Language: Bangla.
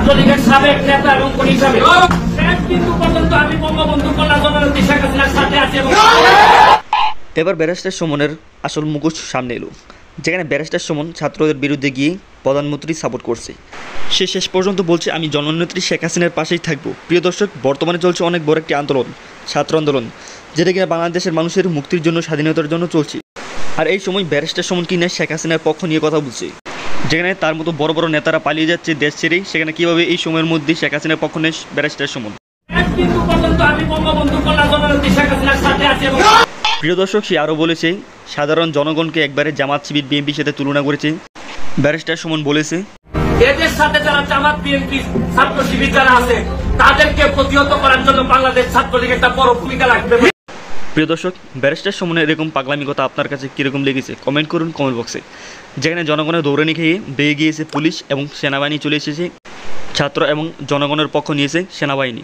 ছাত্রলীগের সাবেক নেতা এবং কর্মী হিসাবে শেষ বিন্দু পর্যন্ত আমি বঙ্গবন্ধু কল্যাণ জননেত্রী শেখ হাসিনার সাথে আছি। এবার ব্যারিস্টার সুমনের আসল মুখোশ সামনে এলো, যেখানে ব্যারিস্টার সুমন ছাত্রদের বিরুদ্ধে গিয়ে প্রধানমন্ত্রী সাপোর্ট করছে। সে শেষ পর্যন্ত বলছে, আমি জননেত্রী শেখ হাসিনার পাশেই থাকবো। প্রিয় দর্শক, বর্তমানে চলছে অনেক বড় একটি আন্দোলন, ছাত্র আন্দোলন, যেটা কিনা বাংলাদেশের মানুষের মুক্তির জন্য, স্বাধীনতার জন্য চলছে। আর এই সময় ব্যারিস্টার সুমন কিনা শেখ হাসিনার পক্ষ নিয়ে কথা বলছে, যেখানে তার মতো বড় বড় নেতারা পালিয়ে যাচ্ছে দেশ ছেড়েই, সেখানে কীভাবে এই সময়ের মধ্যে শেখ হাসিনার পক্ষ নেয় ব্যারিস্টার সুমন। শেষ বিন্দু পর্যন্ত আমি বঙ্গবন্ধু কল্যাণ জননেত্রী শেখ হাসিনার সাথে আছি। প্রিয় দর্শক, সে আরও বলেছে, সাধারণ জনগণকে একবারে জামাত শিবির বিএনপির সাথে তুলনা করেছে। ব্যারিস্টার সুমন বলেছে, এদের সাথে যারা জামাত বিএনপি ছাত্র শিবির যারা আছে তাদেরকে প্রতিহত করার জন্য বাংলাদেশ ছাত্রলীগ একটা বড় ভূমিকা রাখবে। প্রিয় দর্শক, ব্যারিস্টার সুমনের এরকম পাগলামি কথা আপনার কাছে কীরকম লেগেছে কমেন্ট করুন কমেন্ট বক্সে। যেখানে জনগণের দৌড়ানি খেয়ে বেয়ে গিয়েছে পুলিশ এবং সেনাবাহিনী, চলে এসেছে ছাত্র এবং জনগণের পক্ষ নিয়েছে সেনাবাহিনী।